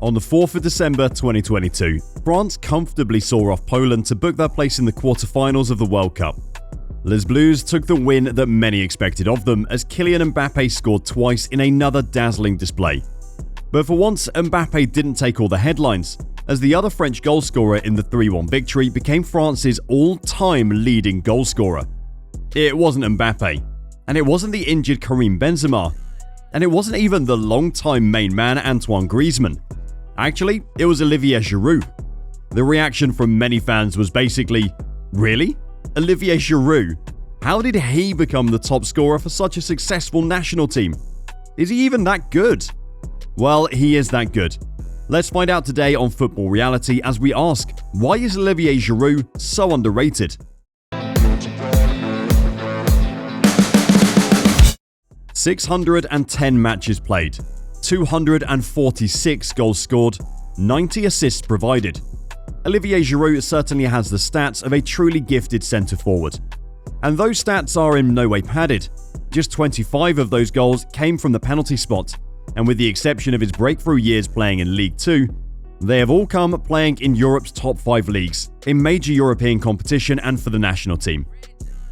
On the 4th of December 2022, France comfortably saw off Poland to book their place in the quarterfinals of the World Cup. Les Bleus took the win that many expected of them as Kylian Mbappe scored twice in another dazzling display. But for once, Mbappe didn't take all the headlines, as the other French goalscorer in the 3-1 victory became France's all-time leading goalscorer. It wasn't Mbappe, and it wasn't the injured Karim Benzema, and it wasn't even the long-time main man Antoine Greizmann. Actually, it was Olivier Giroud. The reaction from many fans was basically, "Really? Olivier Giroud? How did he become the top scorer for such a successful national team? Is he even that good?" Well, he is that good. Let's find out today on Football Reality as we ask, why is Olivier Giroud so underrated? 610 matches played, 246 goals scored, 90 assists provided. Olivier Giroud certainly has the stats of a truly gifted centre-forward. And those stats are in no way padded. Just 25 of those goals came from the penalty spot, and with the exception of his breakthrough years playing in League 2, they have all come playing in Europe's top 5 leagues, in major European competition and for the national team.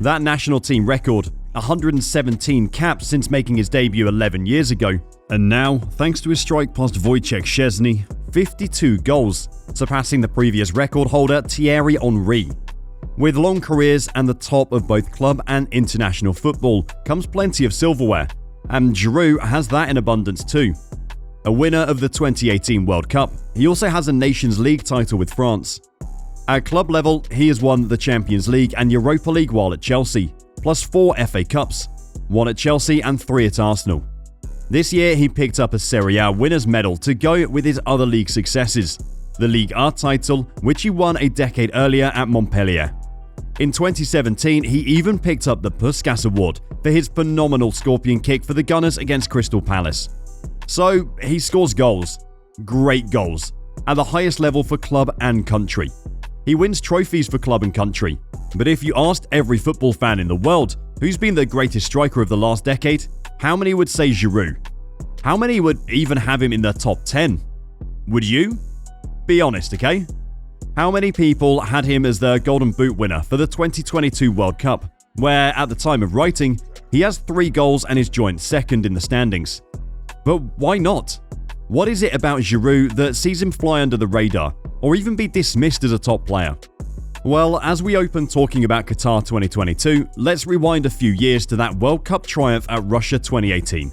That national team record, 117 caps since making his debut 11 years ago, and now, thanks to his strike past Wojciech Szczesny, 52 goals, surpassing the previous record holder Thierry Henry. With long careers and the top of both club and international football comes plenty of silverware, and Giroud has that in abundance too. A winner of the 2018 World Cup, he also has a Nations League title with France. At club level, he has won the Champions League and Europa League while at Chelsea, plus 4 FA Cups, 1 at Chelsea and 3 at Arsenal. This year, he picked up a Serie A winner's medal to go with his other league successes, the Ligue A title, which he won a decade earlier at Montpellier. In 2017, he even picked up the Puskas Award for his phenomenal scorpion kick for the Gunners against Crystal Palace. So, he scores goals, great goals, at the highest level for club and country. He wins trophies for club and country. But if you asked every football fan in the world who's been the greatest striker of the last decade, how many would say Giroud? How many would even have him in their top 10? Would you? Be honest, okay? How many people had him as their Golden Boot winner for the 2022 World Cup, where at the time of writing, he has 3 goals and is joint second in the standings? But why not? What is it about Giroud that sees him fly under the radar, or even be dismissed as a top player? Well, as we open talking about Qatar 2022, let's rewind a few years to that World Cup triumph at Russia 2018.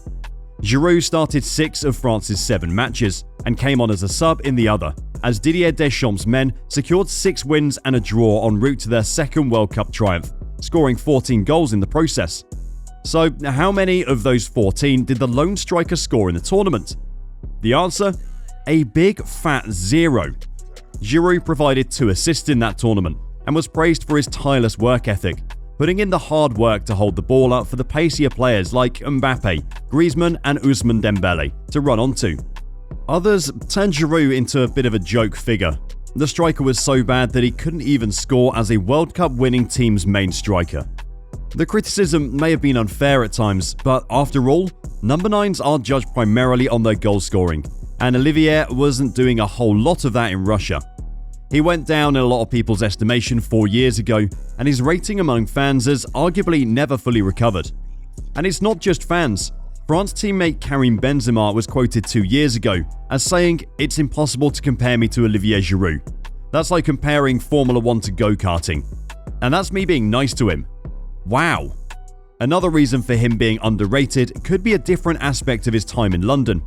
Giroud started 6 of France's 7 matches and came on as a sub in the other, as Didier Deschamps' men secured 6 wins and a draw en route to their second World Cup triumph, scoring 14 goals in the process. So, how many of those 14 did the lone striker score in the tournament? The answer? A big fat 0. Giroud provided 2 assists in that tournament and was praised for his tireless work ethic, putting in the hard work to hold the ball up for the pacier players like Mbappe, Griezmann and Ousmane Dembele to run onto. Others turned Giroud into a bit of a joke figure. The striker was so bad that he couldn't even score as a World Cup winning team's main striker. The criticism may have been unfair at times, but after all, number 9s are judged primarily on their goal scoring, and Olivier wasn't doing a whole lot of that in Russia. He went down in a lot of people's estimation 4 years ago, and his rating among fans has arguably never fully recovered. And it's not just fans. France teammate Karim Benzema was quoted 2 years ago as saying, "It's impossible to compare me to Olivier Giroud. That's like comparing Formula 1 to go-karting." And that's me being nice to him. Wow. Another reason for him being underrated could be a different aspect of his time in London.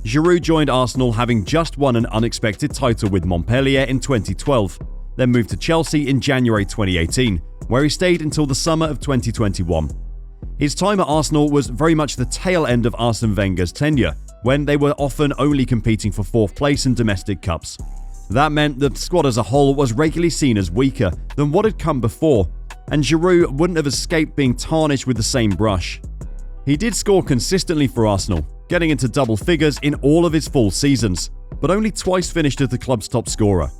Giroud joined Arsenal having just won an unexpected title with Montpellier in 2012, then moved to Chelsea in January 2018, where he stayed until the summer of 2021. His time at Arsenal was very much the tail end of Arsene Wenger's tenure, when they were often only competing for 4th place in domestic cups. That meant the squad as a whole was regularly seen as weaker than what had come before, and Giroud wouldn't have escaped being tarnished with the same brush. He did score consistently for Arsenal, getting into double figures in all of his full seasons, but only twice finished as the club's top scorer.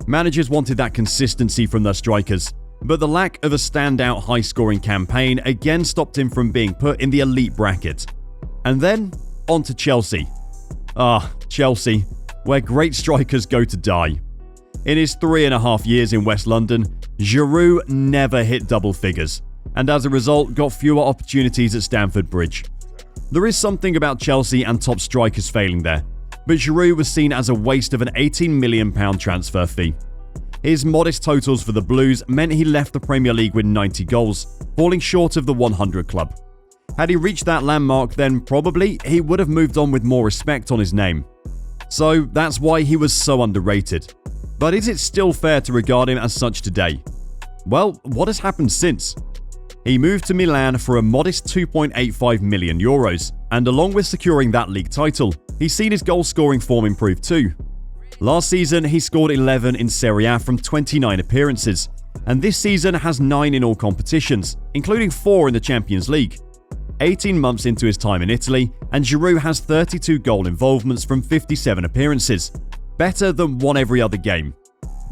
Managers wanted that consistency from their strikers, but the lack of a standout high-scoring campaign again stopped him from being put in the elite bracket. And then, on to Chelsea. Chelsea. where great strikers go to die. In his 3.5 years in West London, Giroud never hit double figures, and as a result got fewer opportunities at Stamford Bridge. There is something about Chelsea and top strikers failing there, but Giroud was seen as a waste of an £18 million transfer fee. His modest totals for the Blues meant he left the Premier League with 90 goals, falling short of the 100 club. Had he reached that landmark, then probably he would have moved on with more respect on his name. So that's why he was so underrated. But is it still fair to regard him as such today? Well, what has happened since? He moved to Milan for a modest €2.85 million, and along with securing that league title, he's seen his goal-scoring form improve too. Last season, he scored 11 in Serie A from 29 appearances, and this season has 9 in all competitions, including 4 in the Champions League. 18 months into his time in Italy, and Giroud has 32 goal involvements from 57 appearances. Better than one every other game.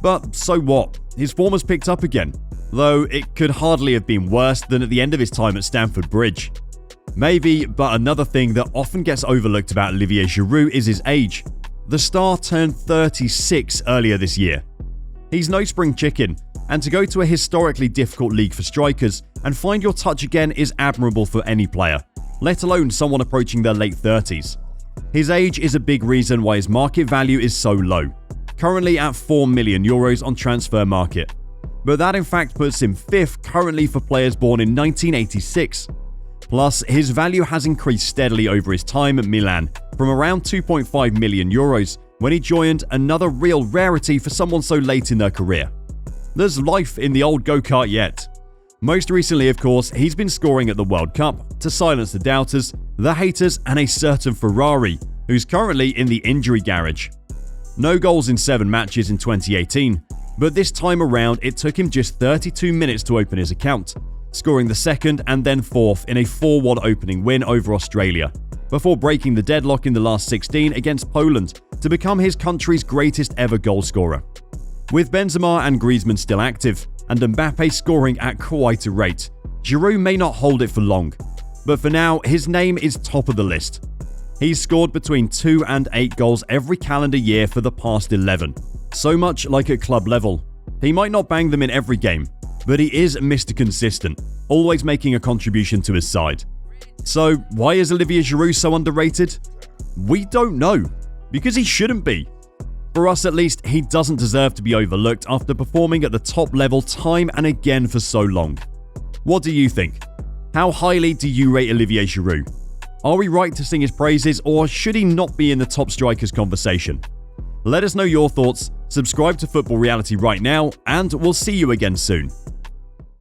But so what? His form has picked up again, though it could hardly have been worse than at the end of his time at Stamford Bridge. Maybe, but another thing that often gets overlooked about Olivier Giroud is his age. The star turned 36 earlier this year. He's no spring chicken, and to go to a historically difficult league for strikers and find your touch again is admirable for any player, let alone someone approaching their late 30s. His age is a big reason why his market value is so low, currently at €4 million on transfer market. But that in fact puts him 5th currently for players born in 1986. Plus, his value has increased steadily over his time at Milan, from around €2.5 million when he joined, another real rarity for someone so late in their career. There's life in the old go-kart yet. Most recently, of course, he's been scoring at the World Cup to silence the doubters, the haters, and a certain Ferrari, who's currently in the injury garage. No goals in 7 matches in 2018, but this time around it took him just 32 minutes to open his account, scoring the 2nd and then 4th in a 4-1 opening win over Australia, before breaking the deadlock in the last 16 against Poland to become his country's greatest ever goalscorer. With Benzema and Greizmann still active, and Mbappe scoring at quite a rate, Giroud may not hold it for long, but for now his name is top of the list. He's scored between 2 and 8 goals every calendar year for the past 11, so much like at club level. He might not bang them in every game, but he is Mr. Consistent, always making a contribution to his side. So why is Olivier Giroud so underrated? We don't know, because he shouldn't be. For us at least, he doesn't deserve to be overlooked after performing at the top level time and again for so long. What do you think? How highly do you rate Olivier Giroud? Are we right to sing his praises, or should he not be in the top strikers conversation? Let us know your thoughts, subscribe to Football Reality right now, and we'll see you again soon.